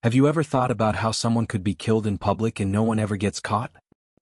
Have you ever thought about how someone could be killed in public and no one ever gets caught?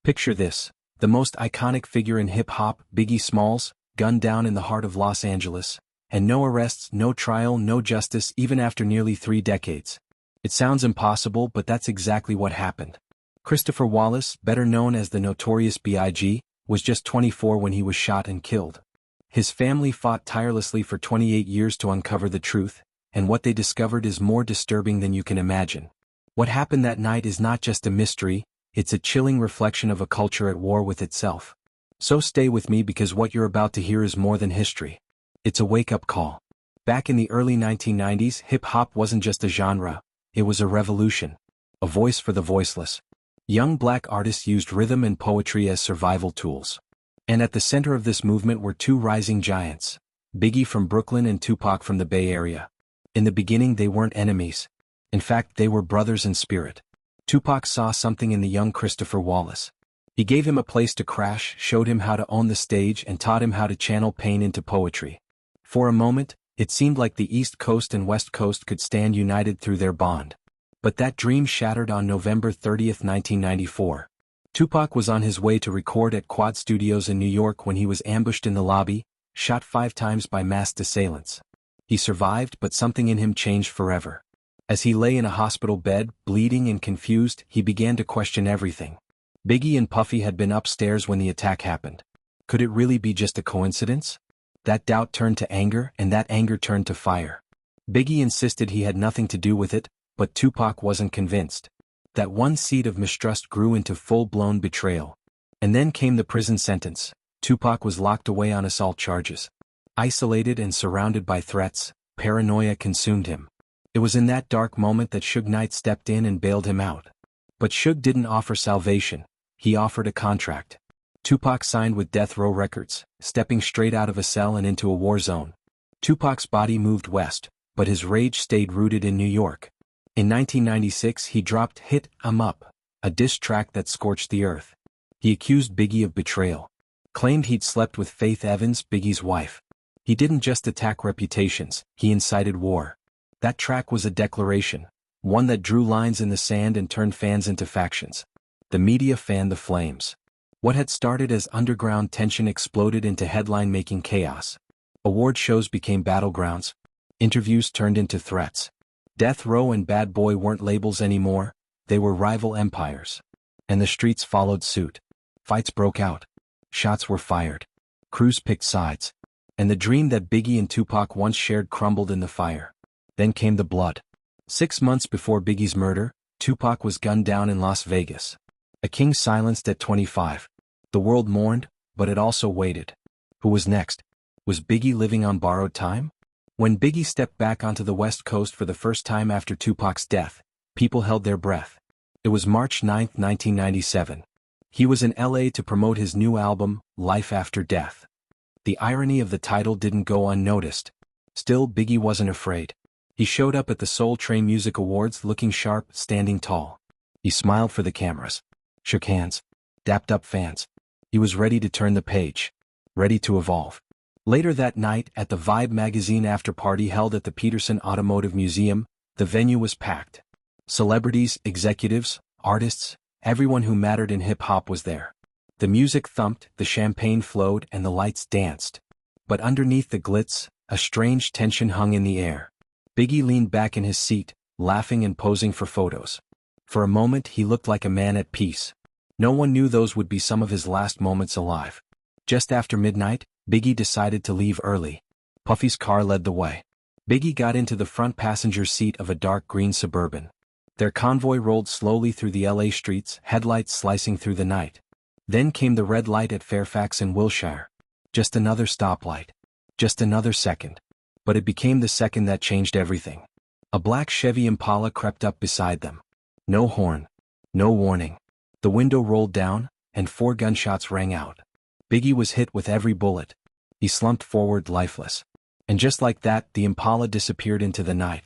Picture this: the most iconic figure in hip-hop, Biggie Smalls, gunned down in the heart of Los Angeles, and no arrests, no trial, no justice even after nearly 3 decades. It sounds impossible, but that's exactly what happened. Christopher Wallace, better known as the Notorious B.I.G., was just 24 when he was shot and killed. His family fought tirelessly for 28 years to uncover the truth, and what they discovered is more disturbing than you can imagine. What happened that night is not just a mystery, it's a chilling reflection of a culture at war with itself. So stay with me, because what you're about to hear is more than history. It's a wake-up call. Back in the early 1990s, hip-hop wasn't just a genre, it was a revolution. A voice for the voiceless. Young black artists used rhythm and poetry as survival tools. And at the center of this movement were two rising giants: Biggie from Brooklyn and Tupac from the Bay Area. In the beginning, they weren't enemies. In fact, they were brothers in spirit. Tupac saw something in the young Christopher Wallace. He gave him a place to crash, showed him how to own the stage, and taught him how to channel pain into poetry. For a moment, it seemed like the East Coast and West Coast could stand united through their bond. But that dream shattered on November 30, 1994. Tupac was on his way to record at Quad Studios in New York when he was ambushed in the lobby, shot 5 times by masked assailants. He survived, but something in him changed forever. As he lay in a hospital bed, bleeding and confused, he began to question everything. Biggie and Puffy had been upstairs when the attack happened. Could it really be just a coincidence? That doubt turned to anger, and that anger turned to fire. Biggie insisted he had nothing to do with it, but Tupac wasn't convinced. That one seed of mistrust grew into full-blown betrayal. And then came the prison sentence. Tupac was locked away on assault charges. Isolated and surrounded by threats, paranoia consumed him. It was in that dark moment that Suge Knight stepped in and bailed him out. But Suge didn't offer salvation, he offered a contract. Tupac signed with Death Row Records, stepping straight out of a cell and into a war zone. Tupac's body moved west, but his rage stayed rooted in New York. In 1996 he dropped Hit 'Em Up, a diss track that scorched the earth. He accused Biggie of betrayal. Claimed he'd slept with Faith Evans, Biggie's wife. He didn't just attack reputations, he incited war. That track was a declaration, one that drew lines in the sand and turned fans into factions. The media fanned the flames. What had started as underground tension exploded into headline-making chaos. Award shows became battlegrounds. Interviews turned into threats. Death Row and Bad Boy weren't labels anymore, they were rival empires. And the streets followed suit. Fights broke out. Shots were fired. Crews picked sides. And the dream that Biggie and Tupac once shared crumbled in the fire. Then came the blood. 6 months before Biggie's murder, Tupac was gunned down in Las Vegas. A king silenced at 25. The world mourned, but it also waited. Who was next? Was Biggie living on borrowed time? When Biggie stepped back onto the West Coast for the first time after Tupac's death, people held their breath. It was March 9, 1997. He was in LA to promote his new album, Life After Death. The irony of the title didn't go unnoticed. Still, Biggie wasn't afraid. He showed up at the Soul Train Music Awards looking sharp, standing tall. He smiled for the cameras, shook hands, dapped up fans. He was ready to turn the page, ready to evolve. Later that night, at the Vibe magazine after-party held at the Peterson Automotive Museum, the venue was packed. Celebrities, executives, artists, everyone who mattered in hip-hop was there. The music thumped, the champagne flowed, and the lights danced. But underneath the glitz, a strange tension hung in the air. Biggie leaned back in his seat, laughing and posing for photos. For a moment he looked like a man at peace. No one knew those would be some of his last moments alive. Just after midnight, Biggie decided to leave early. Puffy's car led the way. Biggie got into the front passenger seat of a dark green Suburban. Their convoy rolled slowly through the LA streets, headlights slicing through the night. Then came the red light at Fairfax in Wilshire. Just another stoplight. Just another second. But it became the second that changed everything. A black Chevy Impala crept up beside them. No horn. No warning. The window rolled down, and 4 gunshots rang out. Biggie was hit with every bullet. He slumped forward lifeless. And just like that, the Impala disappeared into the night.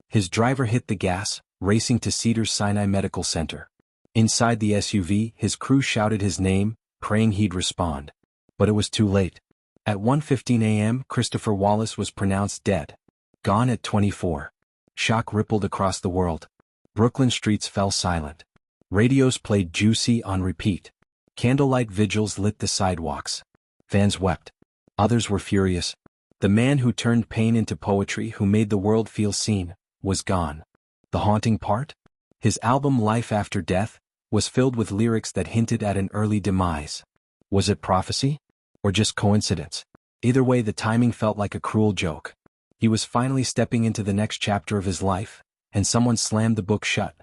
His driver hit the gas, racing to Cedars-Sinai Medical Center. Inside the SUV, his crew shouted his name, praying he'd respond. But it was too late. At 1:15 a.m., Christopher Wallace was pronounced dead. Gone at 24. Shock rippled across the world. Brooklyn streets fell silent. Radios played Juicy on repeat. Candlelight vigils lit the sidewalks. Fans wept. Others were furious. The man who turned pain into poetry, who made the world feel seen, was gone. The haunting part? His album Life After Death was filled with lyrics that hinted at an early demise. Was it prophecy? Or just coincidence? Either way, the timing felt like a cruel joke. He was finally stepping into the next chapter of his life, and someone slammed the book shut.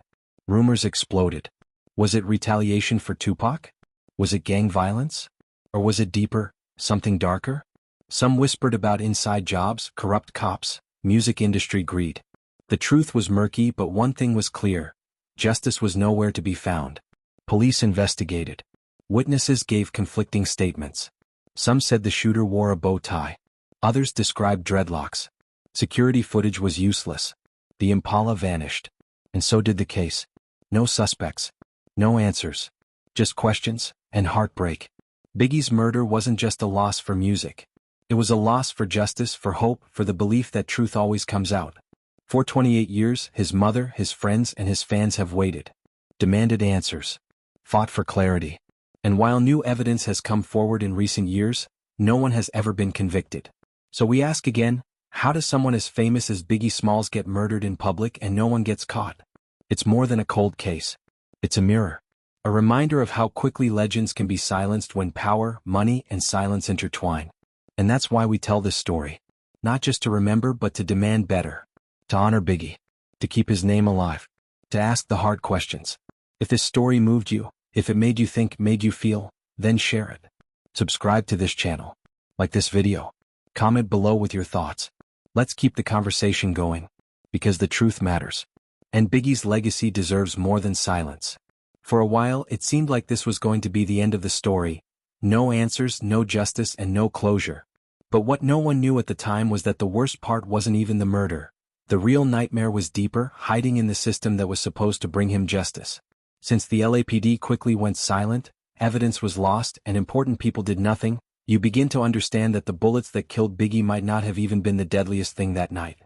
Rumors exploded. Was it retaliation for Tupac? Was it gang violence? Or was it deeper, something darker? Some whispered about inside jobs, corrupt cops, music industry greed. The truth was murky, but one thing was clear. Justice was nowhere to be found. Police investigated. Witnesses gave conflicting statements. Some said the shooter wore a bow tie. Others described dreadlocks. Security footage was useless. The Impala vanished. And so did the case. No suspects. No answers. Just questions and heartbreak. Biggie's murder wasn't just a loss for music. It was a loss for justice, for hope, for the belief that truth always comes out. For 28 years, his mother, his friends, and his fans have waited. Demanded answers. Fought for clarity. And while new evidence has come forward in recent years, no one has ever been convicted. So we ask again, how does someone as famous as Biggie Smalls get murdered in public and no one gets caught? It's more than a cold case. It's a mirror. A reminder of how quickly legends can be silenced when power, money, and silence intertwine. And that's why we tell this story. Not just to remember, but to demand better. To honor Biggie. To keep his name alive. To ask the hard questions. If this story moved you, if it made you think, made you feel, then share it. Subscribe to this channel. Like this video. Comment below with your thoughts. Let's keep the conversation going. Because the truth matters. And Biggie's legacy deserves more than silence. For a while, it seemed like this was going to be the end of the story. No answers, no justice, and no closure. But what no one knew at the time was that the worst part wasn't even the murder. The real nightmare was deeper, hiding in the system that was supposed to bring him justice. Since the LAPD quickly went silent, evidence was lost, and important people did nothing, you begin to understand that the bullets that killed Biggie might not have even been the deadliest thing that night.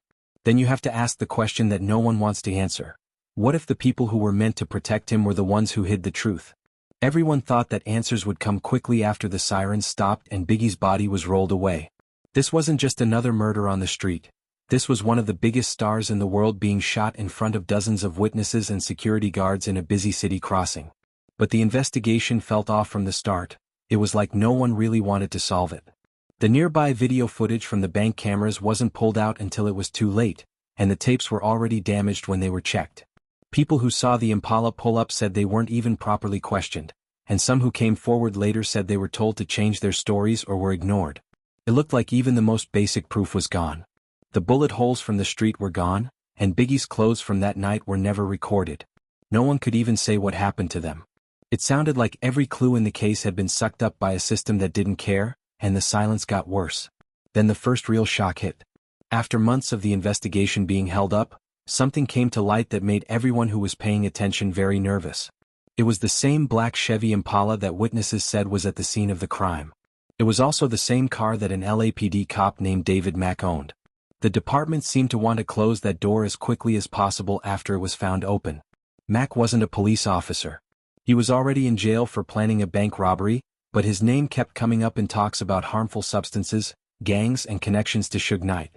Then you have to ask the question that no one wants to answer. What if the people who were meant to protect him were the ones who hid the truth? Everyone thought that answers would come quickly after the sirens stopped and Biggie's body was rolled away. This wasn't just another murder on the street. This was one of the biggest stars in the world being shot in front of dozens of witnesses and security guards in a busy city crossing. But the investigation felt off from the start. It was like no one really wanted to solve it. The nearby video footage from the bank cameras wasn't pulled out until it was too late, and the tapes were already damaged when they were checked. People who saw the Impala pull up said they weren't even properly questioned, and some who came forward later said they were told to change their stories or were ignored. It looked like even the most basic proof was gone. The bullet holes from the street were gone, and Biggie's clothes from that night were never recorded. No one could even say what happened to them. It sounded like every clue in the case had been sucked up by a system that didn't care, and the silence got worse. Then the first real shock hit. After months of the investigation being held up, something came to light that made everyone who was paying attention very nervous. It was the same black Chevy Impala that witnesses said was at the scene of the crime. It was also the same car that an LAPD cop named David Mack owned. The department seemed to want to close that door as quickly as possible after it was found open. Mack wasn't a police officer. He was already in jail for planning a bank robbery, but his name kept coming up in talks about harmful substances, gangs, and connections to Suge Knight.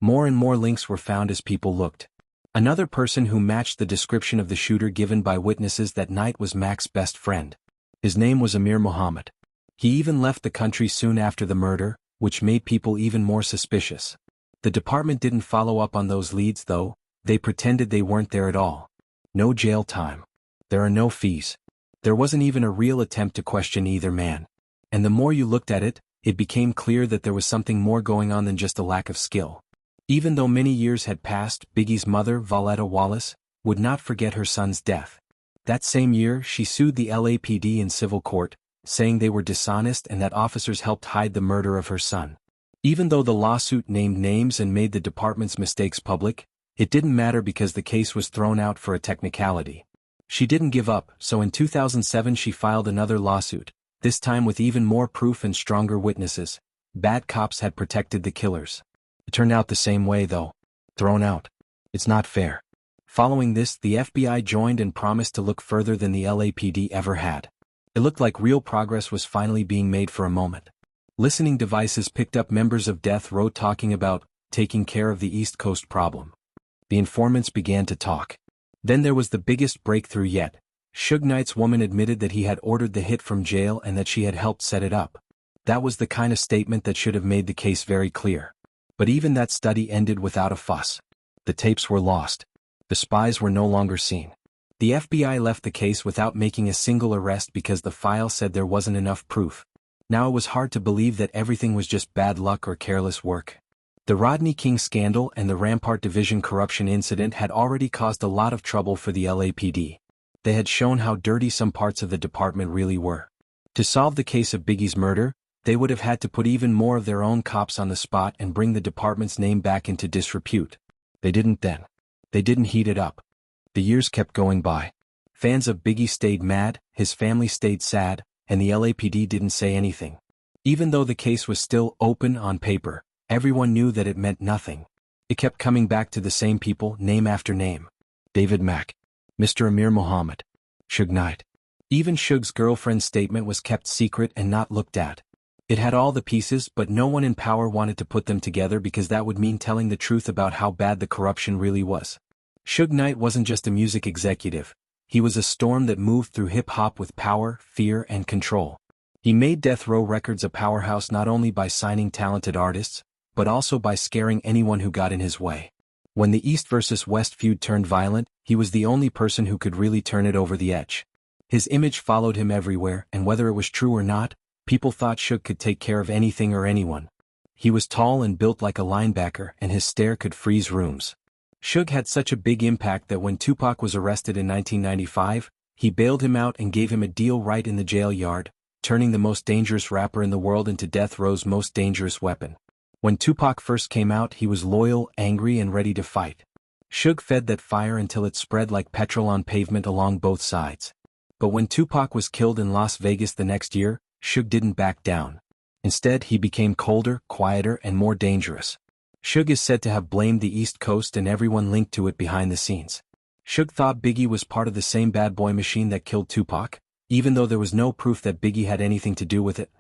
More and more links were found as people looked. Another person who matched the description of the shooter given by witnesses that night was Mack's best friend. His name was Amir Muhammad. He even left the country soon after the murder, which made people even more suspicious. The department didn't follow up on those leads though. They pretended they weren't there at all. No jail time. There are no fees. There wasn't even a real attempt to question either man. And the more you looked at it, it became clear that there was something more going on than just a lack of skill. Even though many years had passed, Biggie's mother, Valetta Wallace, would not forget her son's death. That same year, she sued the LAPD in civil court, saying they were dishonest and that officers helped hide the murder of her son. Even though the lawsuit named names and made the department's mistakes public, it didn't matter because the case was thrown out for a technicality. She didn't give up, so in 2007 she filed another lawsuit, this time with even more proof and stronger witnesses. Bad cops had protected the killers. It turned out the same way though. Thrown out. It's not fair. Following this, the FBI joined and promised to look further than the LAPD ever had. It looked like real progress was finally being made for a moment. Listening devices picked up members of death row talking about taking care of the East Coast problem. The informants began to talk. Then there was the biggest breakthrough yet. Suge Knight's woman admitted that he had ordered the hit from jail and that she had helped set it up. That was the kind of statement that should have made the case very clear. But even that study ended without a fuss. The tapes were lost. The spies were no longer seen. The FBI left the case without making a single arrest because the file said there wasn't enough proof. Now it was hard to believe that everything was just bad luck or careless work. The Rodney King scandal and the Rampart Division corruption incident had already caused a lot of trouble for the LAPD. They had shown how dirty some parts of the department really were. To solve the case of Biggie's murder, they would have had to put even more of their own cops on the spot and bring the department's name back into disrepute. They didn't then. They didn't heat it up. The years kept going by. Fans of Biggie stayed mad, his family stayed sad, and the LAPD didn't say anything. Even though the case was still open on paper, everyone knew that it meant nothing. It kept coming back to the same people, name after name. David Mack. Mr. Amir Muhammad. Suge Knight. Even Suge's girlfriend's statement was kept secret and not looked at. It had all the pieces, but no one in power wanted to put them together because that would mean telling the truth about how bad the corruption really was. Suge Knight wasn't just a music executive. He was a storm that moved through hip-hop with power, fear, and control. He made Death Row Records a powerhouse not only by signing talented artists, but also by scaring anyone who got in his way. When the East versus West feud turned violent, he was the only person who could really turn it over the edge. His image followed him everywhere, and whether it was true or not, people thought Suge could take care of anything or anyone. He was tall and built like a linebacker, and his stare could freeze rooms. Suge had such a big impact that when Tupac was arrested in 1995, he bailed him out and gave him a deal right in the jail yard, turning the most dangerous rapper in the world into Death Row's most dangerous weapon. When Tupac first came out, he was loyal, angry, and ready to fight. Suge fed that fire until it spread like petrol on pavement along both sides. But when Tupac was killed in Las Vegas the next year, Suge didn't back down. Instead, he became colder, quieter, and more dangerous. Suge is said to have blamed the East Coast and everyone linked to it behind the scenes. Suge thought Biggie was part of the same bad boy machine that killed Tupac, even though there was no proof that Biggie had anything to do with it.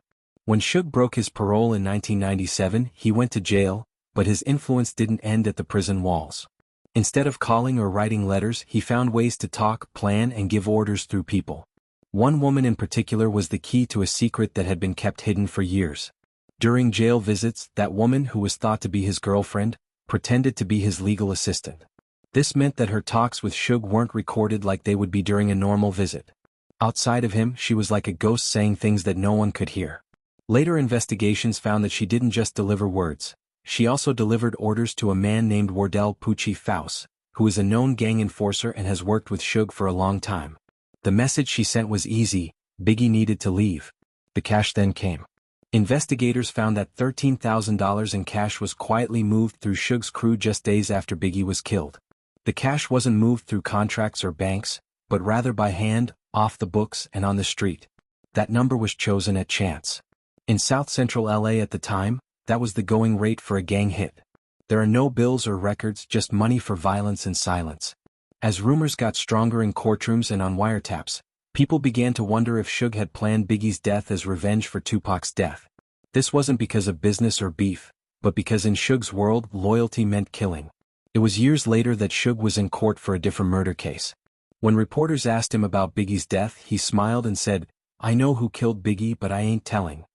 When Suge broke his parole in 1997, he went to jail, but his influence didn't end at the prison walls. Instead of calling or writing letters, he found ways to talk, plan, and give orders through people. One woman in particular was the key to a secret that had been kept hidden for years. During jail visits, that woman, who was thought to be his girlfriend, pretended to be his legal assistant. This meant that her talks with Suge weren't recorded like they would be during a normal visit. Outside of him, she was like a ghost saying things that no one could hear. Later investigations found that she didn't just deliver words. She also delivered orders to a man named Wardell Poochie Faust, who is a known gang enforcer and has worked with Suge for a long time. The message she sent was easy: Biggie needed to leave. The cash then came. Investigators found that $13,000 in cash was quietly moved through Suge's crew just days after Biggie was killed. The cash wasn't moved through contracts or banks, but rather by hand, off the books, and on the street. That number was chosen at chance. In South Central LA at the time, that was the going rate for a gang hit. There are no bills or records, just money for violence and silence. As rumors got stronger in courtrooms and on wiretaps, people began to wonder if Suge had planned Biggie's death as revenge for Tupac's death. This wasn't because of business or beef, but because in Suge's world, loyalty meant killing. It was years later that Suge was in court for a different murder case. When reporters asked him about Biggie's death, he smiled and said, "I know who killed Biggie, but I ain't telling."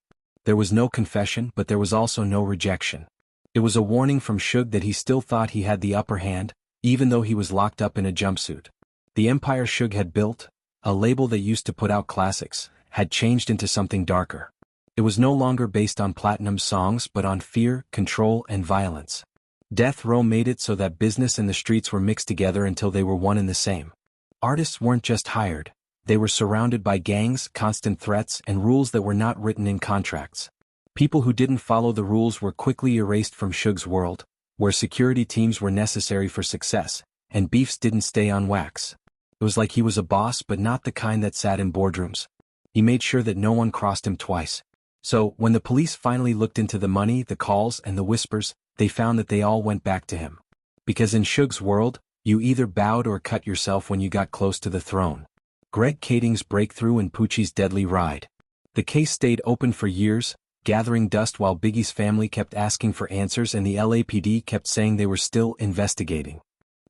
There was no confession, but there was also no rejection. It was a warning from Suge that he still thought he had the upper hand, even though he was locked up in a jumpsuit. The empire Suge had built, a label that used to put out classics, had changed into something darker. It was no longer based on platinum songs but on fear, control, and violence. Death Row made it so that business and the streets were mixed together until they were one and the same. Artists weren't just hired. They were surrounded by gangs, constant threats, and rules that were not written in contracts. People who didn't follow the rules were quickly erased from Suge's world, where security teams were necessary for success, and beefs didn't stay on wax. It was like he was a boss, but not the kind that sat in boardrooms. He made sure that no one crossed him twice. So, when the police finally looked into the money, the calls, and the whispers, they found that they all went back to him. Because in Suge's world, You either bowed or cut yourself when you got close to the throne. Greg Kading's breakthrough and Poochie's deadly ride. The case stayed open for years, gathering dust while Biggie's family kept asking for answers and the LAPD kept saying they were still investigating.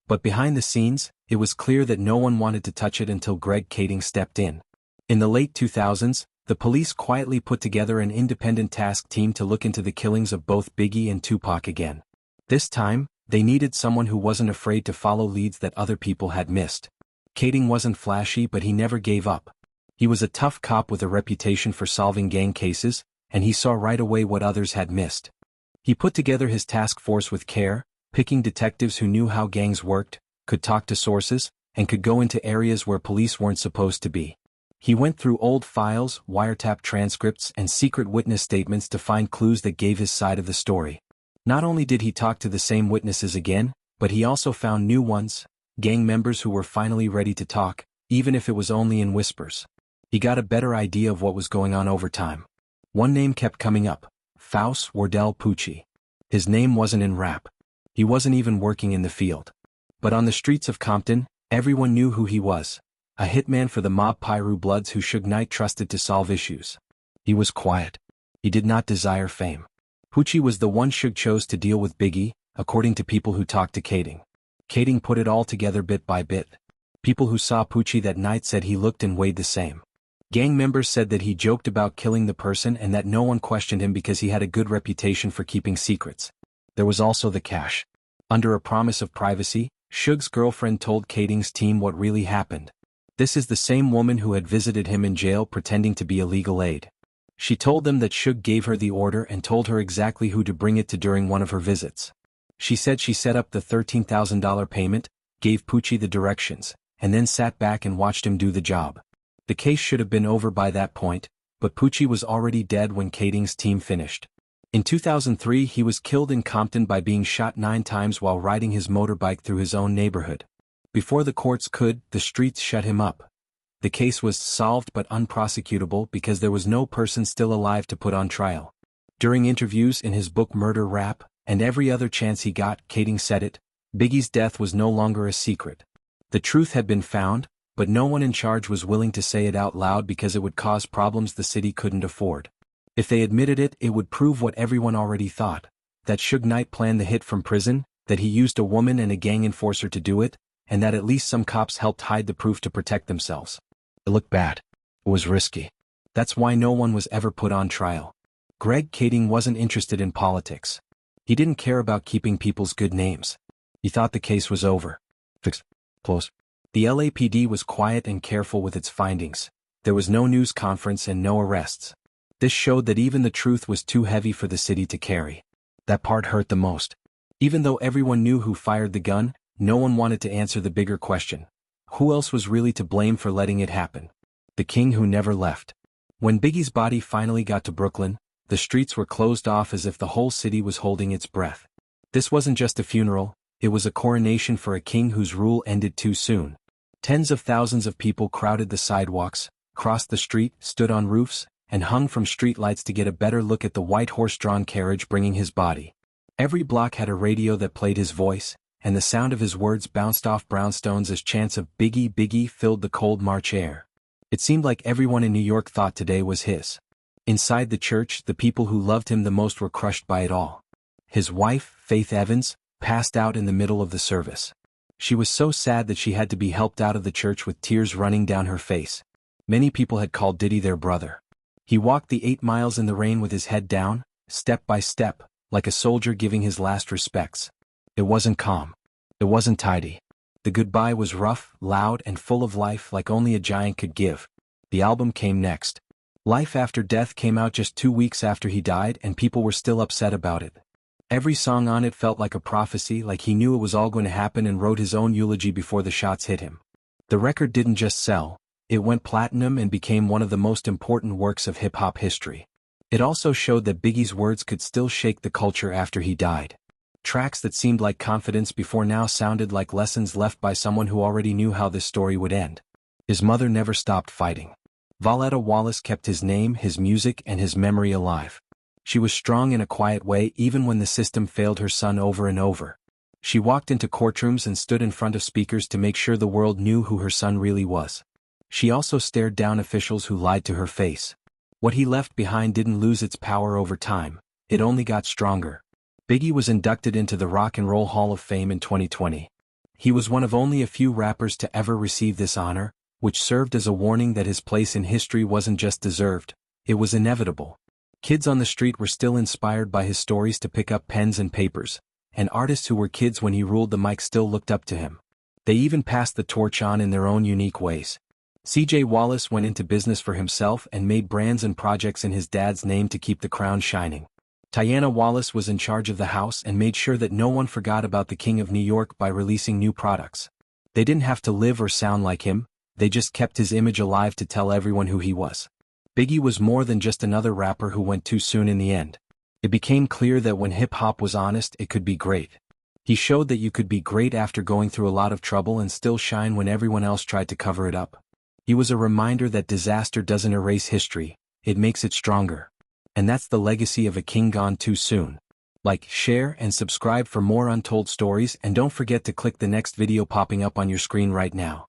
But behind the scenes, it was clear that no one wanted to touch it until Greg Kading stepped in. In the late 2000s, the police quietly put together an independent task team to look into the killings of both Biggie and Tupac again. This time, they needed someone who wasn't afraid to follow leads that other people had missed. Kading wasn't flashy, but he never gave up. He was a tough cop with a reputation for solving gang cases, and he saw right away what others had missed. He put together his task force with care, picking detectives who knew how gangs worked, could talk to sources, and could go into areas where police weren't supposed to be. He went through old files, wiretap transcripts, and secret witness statements to find clues that gave his side of the story. Not only did he talk to the same witnesses again, but he also found new ones, gang members who were finally ready to talk, even if it was only in whispers. He got a better idea of what was going on over time. One name kept coming up: Faust Wardell Poochie. His name wasn't in rap. He wasn't even working in the field. But on the streets of Compton, everyone knew who he was. A hitman for the mob Piru Bloods who Suge Knight trusted to solve issues. He was quiet. He did not desire fame. Poochie was the one Suge chose to deal with Biggie, according to people who talked to Kading. Kading put it all together bit by bit. People who saw Poochie that night said he looked and weighed the same. Gang members said that he joked about killing the person and that no one questioned him because he had a good reputation for keeping secrets. There was also the cash. Under a promise of privacy, Suge's girlfriend told Kading's team what really happened. This is the same woman who had visited him in jail pretending to be a legal aid. She told them that Suge gave her the order and told her exactly who to bring it to during one of her visits. She said she set up the $13,000 payment, gave Poochie the directions, and then sat back and watched him do the job. The case should have been over by that point, but Poochie was already dead when Kading's team finished. In 2003 he was killed in Compton by being shot 9 times while riding his motorbike through his own neighborhood. Before the courts could, the streets shut him up. The case was solved but unprosecutable because there was no person still alive to put on trial. During interviews in his book Murder Rap, and every other chance he got, Kading said it: Biggie's death was no longer a secret. The truth had been found, but no one in charge was willing to say it out loud because it would cause problems the city couldn't afford. If they admitted it, it would prove what everyone already thought: that Suge Knight planned the hit from prison, that he used a woman and a gang enforcer to do it, and that at least some cops helped hide the proof to protect themselves. It looked bad. It was risky. That's why no one was ever put on trial. Greg Kading wasn't interested in politics. He didn't care about keeping people's good names. He thought the case was over. Fixed. Close. The LAPD was quiet and careful with its findings. There was no news conference and no arrests. This showed that even the truth was too heavy for the city to carry. That part hurt the most. Even though everyone knew who fired the gun, no one wanted to answer the bigger question: who else was really to blame for letting it happen? The king who never left. When Biggie's body finally got to Brooklyn, the streets were closed off as if the whole city was holding its breath. This wasn't just a funeral, it was a coronation for a king whose rule ended too soon. Tens of thousands of people crowded the sidewalks, crossed the street, stood on roofs, and hung from streetlights to get a better look at the white horse-drawn carriage bringing his body. Every block had a radio that played his voice, and the sound of his words bounced off brownstones as chants of "Biggie, Biggie" filled the cold March air. It seemed like everyone in New York thought today was his. Inside the church, the people who loved him the most were crushed by it all. His wife, Faith Evans, passed out in the middle of the service. She was so sad that she had to be helped out of the church with tears running down her face. Many people had called Diddy their brother. He walked the 8 miles in the rain with his head down, step by step, like a soldier giving his last respects. It wasn't calm. It wasn't tidy. The goodbye was rough, loud, and full of life like only a giant could give. The album came next. Life After Death came out just 2 weeks after he died, and people were still upset about it. Every song on it felt like a prophecy, like he knew it was all going to happen and wrote his own eulogy before the shots hit him. The record didn't just sell, it went platinum and became one of the most important works of hip-hop history. It also showed that Biggie's words could still shake the culture after he died. Tracks that seemed like confidence before now sounded like lessons left by someone who already knew how this story would end. His mother never stopped fighting. Violetta Wallace kept his name, his music, and his memory alive. She was strong in a quiet way even when the system failed her son over and over. She walked into courtrooms and stood in front of speakers to make sure the world knew who her son really was. She also stared down officials who lied to her face. What he left behind didn't lose its power over time, it only got stronger. Biggie was inducted into the Rock and Roll Hall of Fame in 2020. He was one of only a few rappers to ever receive this honor, which served as a warning that his place in history wasn't just deserved, it was inevitable. Kids on the street were still inspired by his stories to pick up pens and papers, and artists who were kids when he ruled the mic still looked up to him. They even passed the torch on in their own unique ways. C.J. Wallace went into business for himself and made brands and projects in his dad's name to keep the crown shining. Tiana Wallace was in charge of the house and made sure that no one forgot about the King of New York by releasing new products. They didn't have to live or sound like him, they just kept his image alive to tell everyone who he was. Biggie was more than just another rapper who went too soon in the end. It became clear that when hip-hop was honest, it could be great. He showed that you could be great after going through a lot of trouble and still shine when everyone else tried to cover it up. He was a reminder that disaster doesn't erase history, it makes it stronger. And that's the legacy of a king gone too soon. Like, share, and subscribe for more untold stories, and don't forget to click the next video popping up on your screen right now.